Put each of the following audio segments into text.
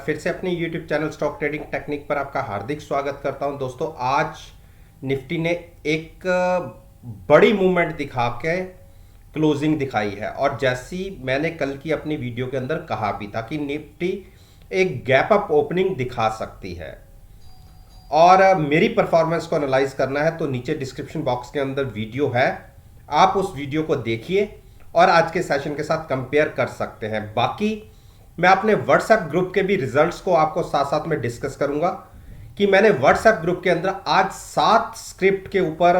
फिर से अपने YouTube channel stock trading technique पर आपका हार्दिक स्वागत करता हूं। दोस्तों, आज निफ्टी ने एक बड़ी मूवमेंट दिखा के क्लोजिंग दिखाई है और जैसी मैंने कल की अपनी वीडियो के अंदर कहा भी था कि निफ्टी एक गैप अप ओपनिंग दिखा सकती है और मेरी परफॉर्मेंस को एनालाइज करना है तो नीचे डिस्क्रिप्शन बॉक्स के अंदर वीडियो है, आप उस वीडियो को देखिए और आज के सेशन के साथ कंपेयर कर सकते हैं। बाकी मैं अपने व्हाट्सएप ग्रुप के भी रिजल्ट्स को आपको साथ साथ में डिस्कस करूंगा कि मैंने व्हाट्सएप ग्रुप के अंदर आज 7 स्क्रिप्ट के ऊपर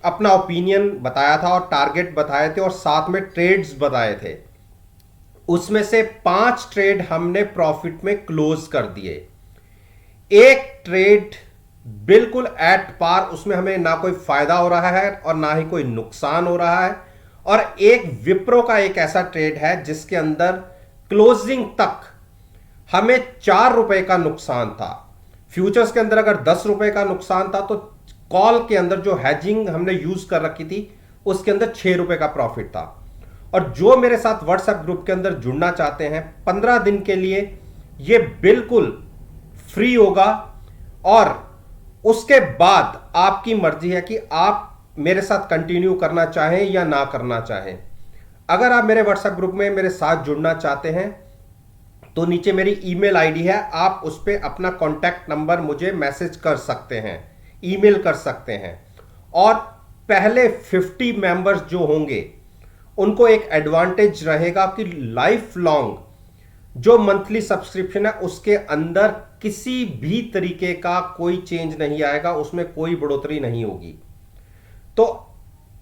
अपना ओपिनियन बताया था और टारगेट बताए थे और साथ में ट्रेड्स बताए थे। उसमें से 5 ट्रेड हमने प्रॉफिट में क्लोज कर दिए। एक ट्रेड बिल्कुल एट पार, उसमें हमें ना कोई फायदा हो रहा है और ना ही कोई नुकसान हो रहा है। और एक विप्रो का एक ऐसा ट्रेड है जिसके अंदर क्लोजिंग तक हमें 4 रुपए का नुकसान था। फ्यूचर्स के अंदर अगर 10 रुपए का नुकसान था तो कॉल के अंदर जो हैजिंग हमने यूज कर रखी थी उसके अंदर 6 रुपए का प्रॉफिट था। और जो मेरे साथ व्हाट्सएप ग्रुप के अंदर जुड़ना चाहते हैं 15 दिन के लिए ये बिल्कुल फ्री होगा और उसके बाद आपकी मर्जी है कि आप मेरे साथ कंटिन्यू करना चाहें या ना करना चाहें। अगर आप मेरे व्हाट्सएप ग्रुप में मेरे साथ जुड़ना चाहते हैं तो नीचे मेरी ईमेल आईडी है, आप उस पर अपना कॉन्टैक्ट नंबर मुझे मैसेज कर सकते हैं, ईमेल कर सकते हैं। और पहले 50 मेंबर्स जो होंगे उनको एक एडवांटेज रहेगा कि लाइफ लॉन्ग जो मंथली सब्सक्रिप्शन है उसके अंदर किसी भी तरीके का कोई चेंज नहीं आएगा, उसमें कोई बढ़ोतरी नहीं होगी। तो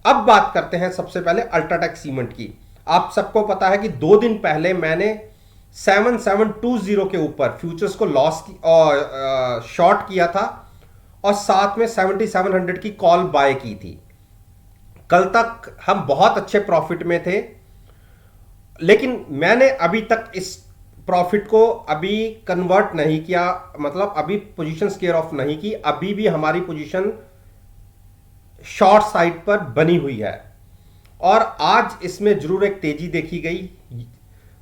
अब बात करते हैं सबसे पहले अल्ट्राटेक सीमेंट की। आप सबको पता है कि 2 दिन पहले मैंने 7720 के ऊपर फ्यूचर्स को लॉस की और शॉर्ट किया था और साथ में 7700 की कॉल बाय की थी। कल तक हम बहुत अच्छे प्रॉफिट में थे, लेकिन मैंने अभी तक इस प्रॉफिट को अभी कन्वर्ट नहीं किया, मतलब अभी पोजीशन स्केयर ऑफ नहीं की। अभी भी हमारी पोजीशन शॉर्ट साइड पर बनी हुई है और आज इसमें जरूर एक तेजी देखी गई।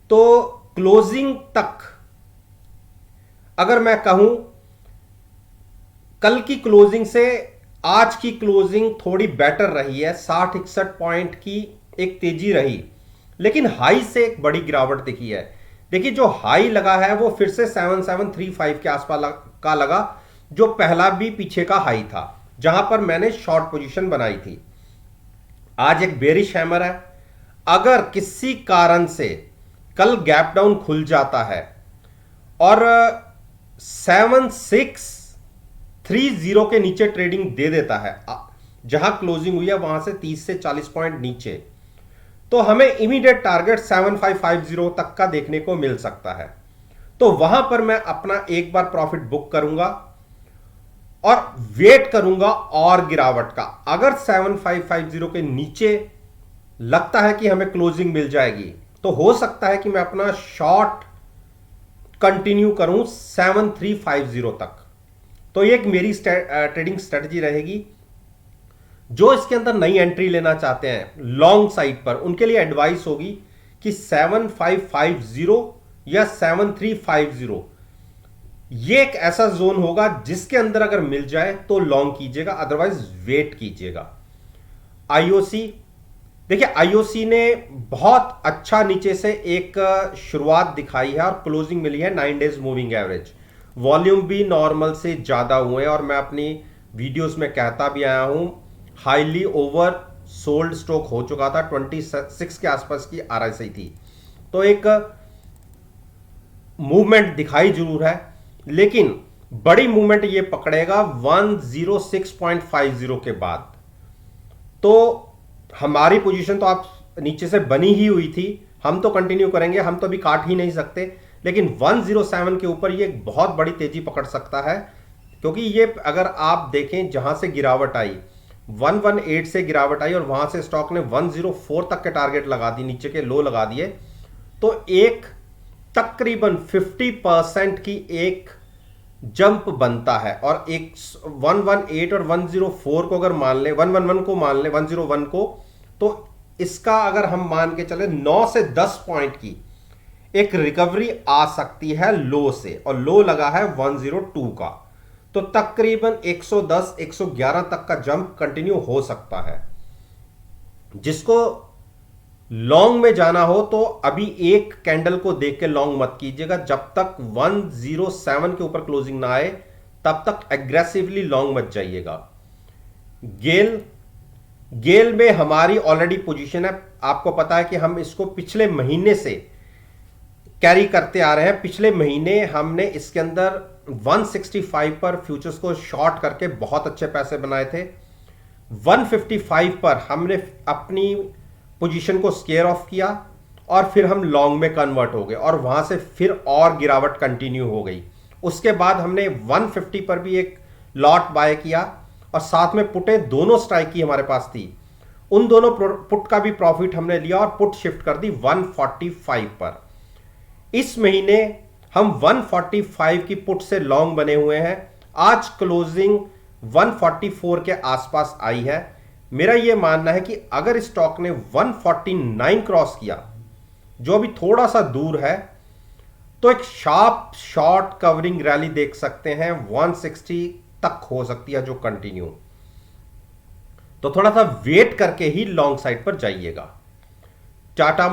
तो क्लोजिंग तक अगर मैं कहूं, कल की क्लोजिंग से आज की क्लोजिंग थोड़ी बेटर रही है। 60-61 पॉइंट की एक तेजी रही, लेकिन हाई से एक बड़ी गिरावट दिखी है। देखिए, जो हाई लगा है वो फिर से 7735 के आसपास का लगा, जो पहला भी पीछे का हाई था जहां पर मैंने शॉर्ट पोजीशन बनाई थी। आज एक बेरिश हैमर है। अगर किसी कारण से कल गैप डाउन खुल जाता है और 7630 के नीचे ट्रेडिंग दे देता है, जहां क्लोजिंग हुई है वहां से 30 से 40 पॉइंट नीचे, तो हमें इमीडिएट टारगेट 7550 तक का देखने को मिल सकता है। तो वहां पर मैं अपना एक बार प्रॉफिट बुक करूंगा और वेट करूंगा और गिरावट का। अगर 7550 के नीचे लगता है कि हमें क्लोजिंग मिल जाएगी तो हो सकता है कि मैं अपना शॉर्ट कंटिन्यू करूं 7350 तक। तो ये एक मेरी ट्रेडिंग स्ट्रेटजी रहेगी। जो इसके अंदर नई एंट्री लेना चाहते हैं लॉन्ग साइड पर, उनके लिए एडवाइस होगी कि 7550 या 7350 ये एक ऐसा जोन होगा जिसके अंदर अगर मिल जाए तो लॉन्ग कीजिएगा, अदरवाइज वेट कीजिएगा। आईओसी, देखिए आईओसी ने बहुत अच्छा नीचे से एक शुरुआत दिखाई है और क्लोजिंग मिली है 9 डेज मूविंग एवरेज। वॉल्यूम भी नॉर्मल से ज्यादा हुए और मैं अपनी वीडियोस में कहता भी आया हूं, हाईली ओवर सोल्ड स्टॉक हो चुका था। 26 के आसपास की आरएसआई थी, तो एक मूवमेंट दिखाई जरूर है, लेकिन बड़ी मूवमेंट ये पकड़ेगा 106.50 के बाद। तो हमारी पोजीशन तो आप नीचे से बनी ही हुई थी, हम तो कंटिन्यू करेंगे, हम तो अभी काट ही नहीं सकते, लेकिन 107 के ऊपर ये बहुत बड़ी तेजी पकड़ सकता है। क्योंकि ये अगर आप देखें जहां से गिरावट आई, 118 से गिरावट आई और वहां से स्टॉक ने 104 तक के टारगेट लगा दी, नीचे के लो लगा दिए, तो एक तकरीबन 50% की एक जंप बनता है। और एक 118 और 104 को अगर मान ले, 111 को मान ले, 101 को, तो इसका अगर हम मान के चले 9 से 10 पॉइंट की एक रिकवरी आ सकती है लो से, और लो लगा है 102 का, तो तकरीबन 110 111 तक का जंप कंटिन्यू हो सकता है। जिसको लॉन्ग में जाना हो तो अभी एक कैंडल को देख के लॉन्ग मत कीजिएगा, जब तक 107 के ऊपर क्लोजिंग ना आए तब तक एग्रेसिवली लॉन्ग मत जाइएगा। गेल गेल में हमारी ऑलरेडी पोजीशन है, आपको पता है कि हम इसको पिछले महीने से कैरी करते आ रहे हैं। पिछले महीने हमने इसके अंदर 165 पर फ्यूचर्स को शॉर्ट करके बहुत अच्छे पैसे बनाए थे। 155 पर हमने अपनी पोजीशन को स्केयर ऑफ किया और फिर हम लॉन्ग में कन्वर्ट हो गए, और वहां से फिर और गिरावट कंटिन्यू हो गई। उसके बाद हमने 150 पर भी एक लॉट बाय किया, और साथ में पुटें दोनों स्ट्राइक की हमारे पास थी। उन दोनों पुट का भी प्रॉफिट हमने लिया और पुट शिफ्ट कर दी 145 पर। इस महीने हम 145 की पुट से लॉन्ग बने हुए हैं। आज क्लोजिंग 144 के आसपास आई है। मेरा यह मानना है कि अगर स्टॉक ने 149 क्रॉस किया, जो अभी थोड़ा सा दूर है, तो एक शार्प शॉर्ट कवरिंग रैली देख सकते हैं 160 तक हो सकती है जो कंटिन्यू। तो थोड़ा सा वेट करके ही लॉन्ग साइड पर जाइएगा। टाटा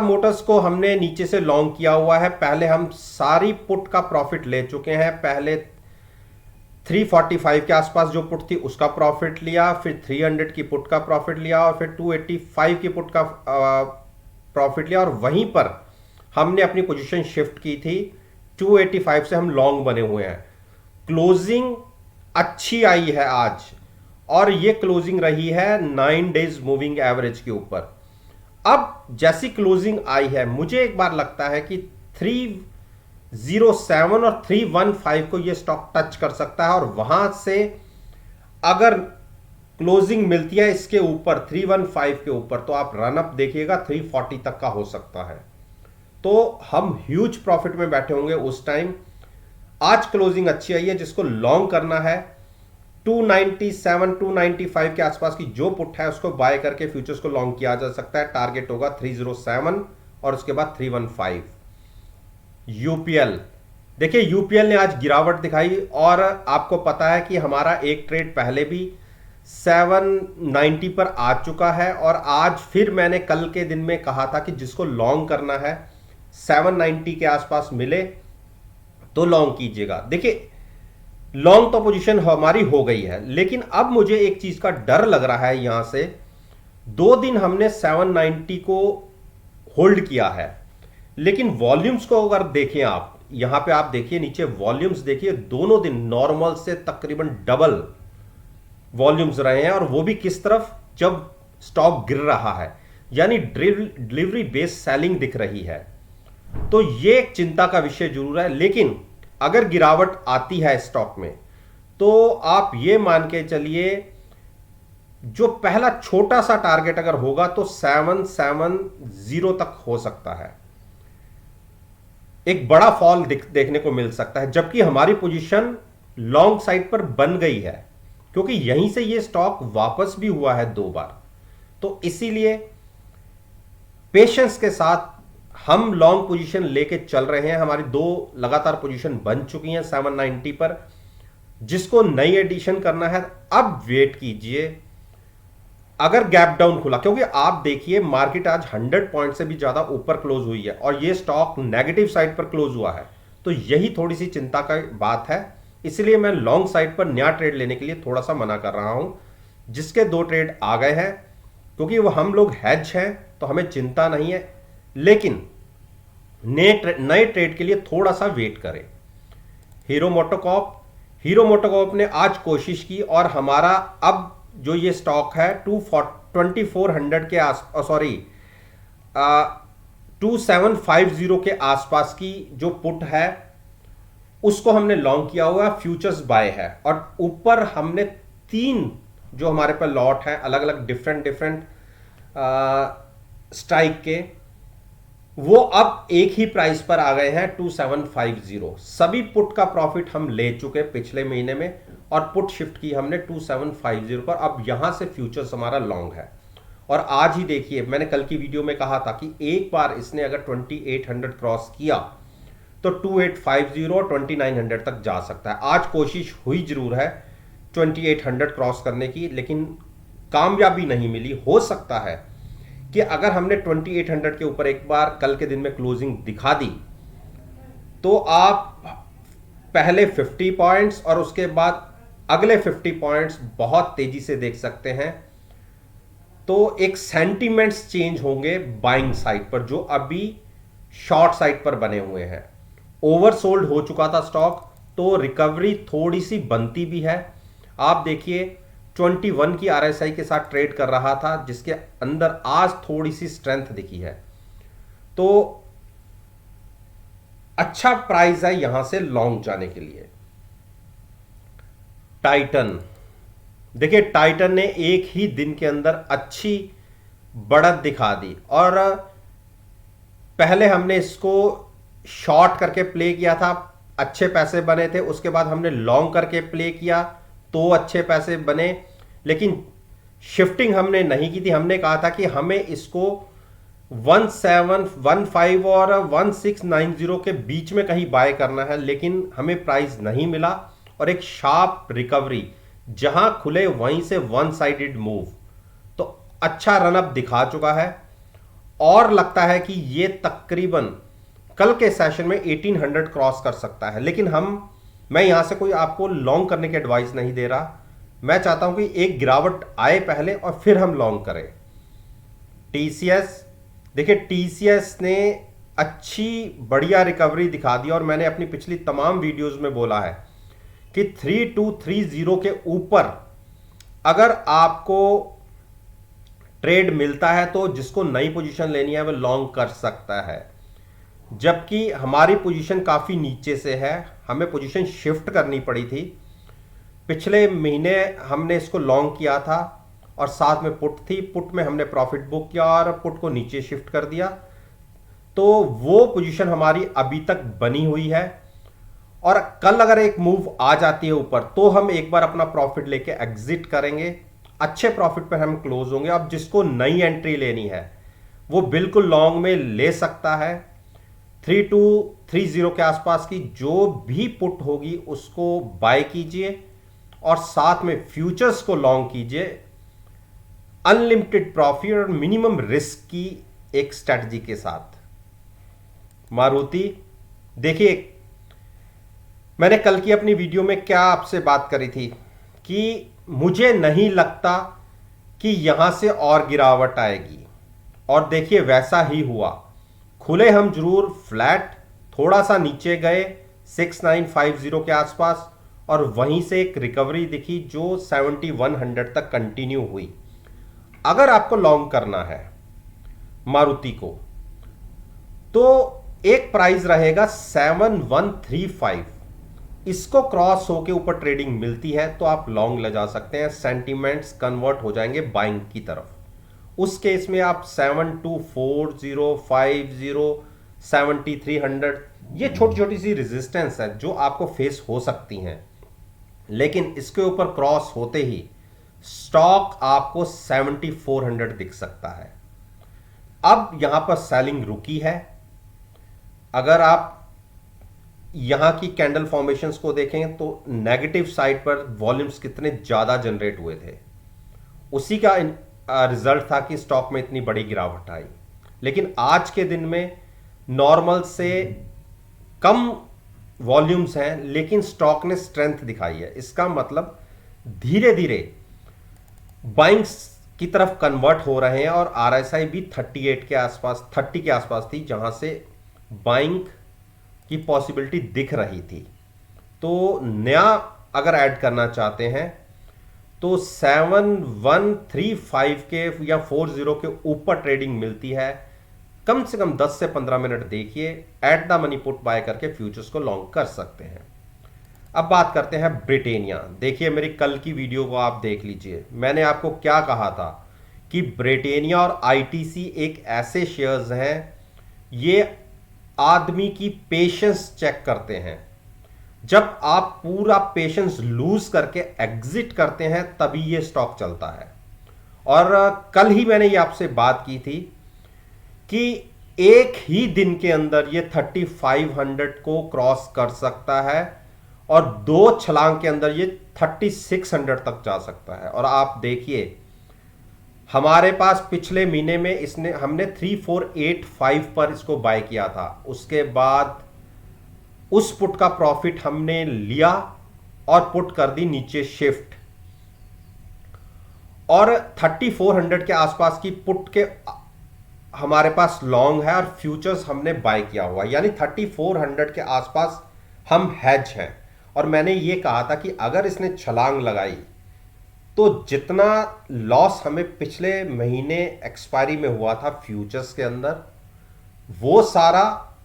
मोटर्स को हमने नीचे से लॉन्ग किया हुआ है। पहले हम सारी पुट का प्रॉफिट ले चुके हैं। पहले 345 के आसपास जो पुट थी उसका प्रॉफिट लिया, फिर 300 की पुट का प्रॉफिट लिया, और फिर 285 की पुट का प्रॉफिट लिया, और वहीं पर हमने अपनी पोजीशन शिफ्ट की थी। 285 से हम लॉन्ग बने हुए हैं। क्लोजिंग अच्छी आई है आज, और ये क्लोजिंग रही है 9 डेज मूविंग एवरेज के ऊपर। अब जैसी क्लोजिंग आई है, मुझे एक बार लगता है कि 307 और 315 को ये स्टॉक टच कर सकता है, और वहां से अगर क्लोजिंग मिलती है इसके ऊपर 315 के ऊपर, तो आप रनअप देखिएगा 340 तक का हो सकता है। तो हम ह्यूज प्रॉफिट में बैठे होंगे उस टाइम। आज क्लोजिंग अच्छी आई है। जिसको लॉन्ग करना है 297 295 के आसपास की जो पुट है उसको बाय करके फ्यूचर्स को लॉन्ग किया जा सकता है। टारगेट होगा 307 और उसके बाद 315। यूपीएल देखिए, यूपीएल ने आज गिरावट दिखाई, और आपको पता है कि हमारा एक ट्रेड पहले भी 790 पर आ चुका है, और आज फिर मैंने कल के दिन में कहा था कि जिसको लॉन्ग करना है 790 के आसपास मिले तो लॉन्ग कीजिएगा। देखिए, लॉन्ग तो पोजीशन हमारी हो गई है, लेकिन अब मुझे एक चीज का डर लग रहा है। यहां से 2 दिन हमने 790 को होल्ड किया है, लेकिन वॉल्यूम्स को अगर देखें आप, यहां पे आप देखिए नीचे वॉल्यूम्स देखिए, दोनों दिन नॉर्मल से तकरीबन डबल वॉल्यूम्स रहे हैं, और वो भी किस तरफ, जब स्टॉक गिर रहा है, यानी डिलीवरी बेस्ड सेलिंग दिख रही है। तो ये एक चिंता का विषय जरूर है। लेकिन अगर गिरावट आती है स्टॉक में, तो आप ये मान के चलिए जो पहला छोटा सा टारगेट अगर होगा तो 770 तक हो सकता है। एक बड़ा फॉल देखने को मिल सकता है, जबकि हमारी पोजीशन लॉन्ग साइड पर बन गई है, क्योंकि यहीं से ये स्टॉक वापस भी हुआ है 2 बार। तो इसीलिए पेशेंस के साथ हम लॉन्ग पोजीशन लेके चल रहे हैं। हमारी 2 लगातार पोजीशन बन चुकी हैं 790 पर। जिसको नई एडिशन करना है अब वेट कीजिए, अगर गैप डाउन खुला, क्योंकि आप देखिए मार्केट आज 100 पॉइंट से भी ज्यादा ऊपर क्लोज हुई है, और ये स्टॉक नेगेटिव साइड पर क्लोज हुआ है। तो यही थोड़ी सी चिंता का बात है। इसलिए मैं लॉन्ग साइड पर नया ट्रेड लेने के लिए थोड़ा सा मना कर रहा हूं। जिसके 2 ट्रेड आ गए हैं, क्योंकि वो हम लोग हेज हैं तो हमें चिंता नहीं है, लेकिन नए ट्रेड के लिए थोड़ा सा वेट करें। हीरो मोटोकॉर्प ने आज कोशिश की, और हमारा अब जो ये स्टॉक है 2400 के सॉरी 2750 के आसपास की जो पुट है उसको हमने लॉन्ग किया हुआ है, फ्यूचर्स बाय है, और ऊपर हमने 3 जो हमारे पास लॉट है अलग अलग डिफरेंट स्ट्राइक के, वो अब एक ही प्राइस पर आ गए हैं 2750। सभी पुट का प्रॉफिट हम ले चुके पिछले महीने में, और पुट शिफ्ट की हमने 2750 पर। अब यहां से फ्यूचर्स हमारा लॉन्ग है, और आज ही देखिए, मैंने कल की वीडियो में कहा था कि एक बार इसने अगर 2800 क्रॉस किया तो 2850 और 2900 तक जा सकता है। आज कोशिश हुई जरूर है 2800 क्रॉस करने की, लेकिन कामयाबी नहीं मिली। हो सकता है कि अगर हमने 2800 के ऊपर एक बार कल के दिन में क्लोजिंग दिखा दी तो आप पहले 50 पॉइंट्स और उसके बाद अगले 50 पॉइंट्स बहुत तेजी से देख सकते हैं। तो एक सेंटीमेंट्स चेंज होंगे बाइंग साइड पर, जो अभी शॉर्ट साइड पर बने हुए हैं। ओवरसोल्ड हो चुका था स्टॉक, तो रिकवरी थोड़ी सी बनती भी है। आप देखिए 21 की आरएसआई के साथ ट्रेड कर रहा था, जिसके अंदर आज थोड़ी सी स्ट्रेंथ दिखी है। तो अच्छा प्राइस है यहां से लॉन्ग जाने के लिए। टाइटन, देखिए टाइटन ने एक ही दिन के अंदर अच्छी बढ़त दिखा दी, और पहले हमने इसको शॉर्ट करके प्ले किया था, अच्छे पैसे बने थे। उसके बाद हमने लॉन्ग करके प्ले किया तो अच्छे पैसे बने, लेकिन शिफ्टिंग हमने नहीं की थी। हमने कहा था कि हमें इसको 1715 और 1690 के बीच में कहीं बाय करना है, लेकिन हमें प्राइस नहीं मिला और एक शार्प रिकवरी, जहां खुले वहीं से वन साइडेड मूव, तो अच्छा रनअप दिखा चुका है। और लगता है कि ये तकरीबन कल के सेशन में 1800 क्रॉस कर सकता है। लेकिन मैं यहां से कोई आपको लॉन्ग करने की एडवाइस नहीं दे रहा। मैं चाहता हूं कि एक गिरावट आए पहले और फिर हम लॉन्ग करें। टीसीएस, देखिए टीसीएस ने अच्छी बढ़िया रिकवरी दिखा दी, और मैंने अपनी पिछली तमाम वीडियोस में बोला है कि 3230 के ऊपर अगर आपको ट्रेड मिलता है तो जिसको नई पोजीशन लेनी है वह लॉन्ग कर सकता है। जबकि हमारी पोजीशन काफ़ी नीचे से है, हमें पोजीशन शिफ्ट करनी पड़ी थी। पिछले महीने हमने इसको लॉन्ग किया था और साथ में पुट थी, पुट में हमने प्रॉफिट बुक किया और पुट को नीचे शिफ्ट कर दिया। तो वो पोजीशन हमारी अभी तक बनी हुई है, और कल अगर एक मूव आ जाती है ऊपर तो हम एक बार अपना प्रॉफिट लेके एग्जिट करेंगे। अच्छे प्रॉफिट पर हम क्लोज होंगे। अब जिसको नई एंट्री लेनी है वो बिल्कुल लॉन्ग में ले सकता है। 3230 के आसपास की जो भी पुट होगी उसको बाय कीजिए, और साथ में फ्यूचर्स को लॉन्ग कीजिए। अनलिमिटेड प्रॉफिट और मिनिमम रिस्क की एक स्ट्रेटजी के साथ। मारुति, देखिए मैंने कल की अपनी वीडियो में क्या आपसे बात करी थी कि मुझे नहीं लगता कि यहां से और गिरावट आएगी, और देखिए वैसा ही हुआ। खुले हम जरूर फ्लैट, थोड़ा सा नीचे गए 6950 के आसपास, और वहीं से एक रिकवरी दिखी जो 7100 तक कंटिन्यू हुई। अगर आपको लॉन्ग करना है मारुति को तो एक प्राइस रहेगा 7135। इसको क्रॉस होके ऊपर ट्रेडिंग मिलती है तो आप लॉन्ग ले जा सकते हैं। सेंटीमेंट्स कन्वर्ट हो जाएंगे बाइंग की तरफ। उस केस में आप 7240, 50, 7300, ये छोटी छोटी सी रेजिस्टेंस है जो आपको फेस हो सकती हैं, लेकिन इसके ऊपर क्रॉस होते ही स्टॉक आपको 7400 दिख सकता है। अब यहां पर सेलिंग रुकी है। अगर आप यहां की कैंडल फॉर्मेशंस को देखें तो नेगेटिव साइड पर वॉल्यूम्स कितने ज्यादा जनरेट हुए थे, उसी का रिजल्ट था कि स्टॉक में इतनी बड़ी गिरावट आई। लेकिन आज के दिन में नॉर्मल से कम वॉल्यूम्स हैं, लेकिन स्टॉक ने स्ट्रेंथ दिखाई है। इसका मतलब धीरे धीरे बाइंग्स की तरफ कन्वर्ट हो रहे हैं, और आरएसआई भी 38 के आसपास, 30 के आसपास थी, जहां से बाइंग की पॉसिबिलिटी दिख रही थी। तो नया अगर ऐड करना चाहते हैं तो 7135 के या 40 के ऊपर ट्रेडिंग मिलती है। कम से कम 10 से 15 मिनट देखिए, at the money put buy करके फ्यूचर्स को लॉन्ग कर सकते हैं। अब बात करते हैं ब्रिटेनिया। देखिए मेरी कल की वीडियो को आप देख लीजिए, मैंने आपको क्या कहा था कि ब्रिटेनिया और आईटीसी एक ऐसे शेयर्स हैं, ये आदमी की पेशेंस चेक करते हैं। जब आप पूरा पेशेंस लूज करके एग्जिट करते हैं तभी ये स्टॉक चलता है। और कल ही मैंने ये आपसे बात की थी कि एक ही दिन के अंदर ये 3500 को क्रॉस कर सकता है और दो छलांग के अंदर ये 3600 तक जा सकता है। और आप देखिए हमारे पास पिछले महीने में इसने हमने 3485 पर इसको बाय किया था, उसके बाद उस पुट का प्रॉफिट हमने लिया और पुट कर दी नीचे शिफ्ट, और 3400 के आसपास की पुट के हमारे पास लॉन्ग है और फ्यूचर्स हमने बाय किया हुआ, यानी 3400 के आसपास हम हैज हैं। और मैंने ये कहा था कि अगर इसने छलांग लगाई तो जितना लॉस हमें पिछले महीने एक्सपायरी में हुआ था फ्यूचर्स के अंदर, वो सारा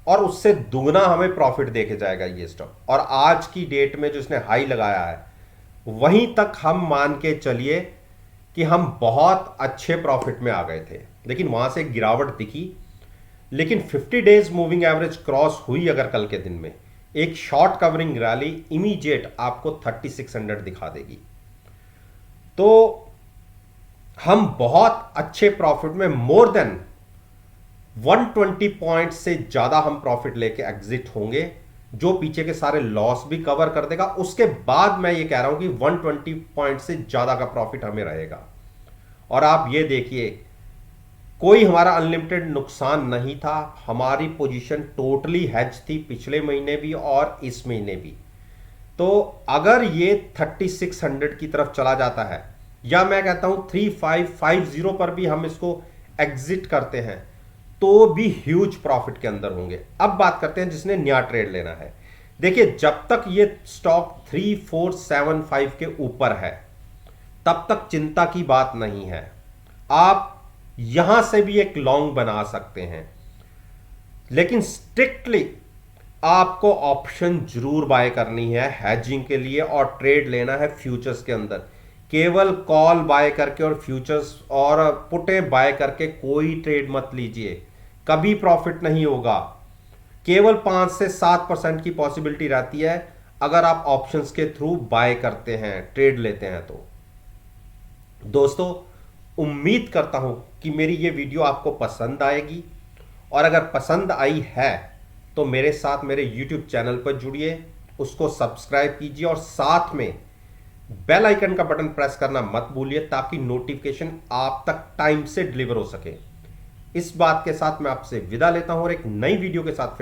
और उससे दुगना हमें प्रॉफिट देके जाएगा ये स्टॉक। और आज की डेट में जो इसने हाई लगाया है वहीं तक हम मान के चलिए कि हम बहुत अच्छे प्रॉफिट में आ गए थे, लेकिन वहां से गिरावट दिखी। लेकिन 50 डेज मूविंग एवरेज क्रॉस हुई अगर कल के दिन में, एक शॉर्ट कवरिंग रैली इमीडिएट आपको 3600 दिखा देगी। तो हम बहुत अच्छे प्रॉफिट में, मोर देन 120 पॉइंट से ज्यादा हम प्रॉफिट लेके एग्जिट होंगे, जो पीछे के सारे लॉस भी कवर कर देगा। उसके बाद मैं ये कह रहा हूं कि 120 पॉइंट से ज्यादा का प्रॉफिट हमें रहेगा। और आप ये देखिए कोई हमारा अनलिमिटेड नुकसान नहीं था, हमारी पोजीशन टोटली हेज थी पिछले महीने भी और इस महीने भी। तो अगर ये 3600 की तरफ चला जाता है, या मैं कहता हूं 3550 पर भी हम इसको एग्जिट करते हैं, तो भी ह्यूज प्रॉफिट के अंदर होंगे। अब बात करते हैं जिसने नया ट्रेड लेना है। देखिए जब तक ये स्टॉक 3475 के ऊपर है तब तक चिंता की बात नहीं है, आप यहां से भी एक लॉन्ग बना सकते हैं, लेकिन स्ट्रिक्टली आपको ऑप्शन जरूर बाय करनी है हैजिंग के लिए, और ट्रेड लेना है फ्यूचर्स के अंदर। केवल कॉल बाय करके और फ्यूचर्स और पुटें बाय करके कोई ट्रेड मत लीजिए, कभी प्रॉफिट नहीं होगा। केवल 5 से 7% की पॉसिबिलिटी रहती है अगर आप ऑप्शंस के थ्रू बाय करते हैं, ट्रेड लेते हैं। तो दोस्तों उम्मीद करता हूं कि मेरी ये वीडियो आपको पसंद आएगी, और अगर पसंद आई है तो मेरे साथ मेरे YouTube चैनल पर जुड़िए, उसको सब्सक्राइब कीजिए और साथ में बेल आइकन का बटन प्रेस करना मत भूलिए, ताकि नोटिफिकेशन आप तक टाइम से डिलीवर हो सके। इस बात के साथ मैं आपसे विदा लेता हूं और एक नई वीडियो के साथ फिर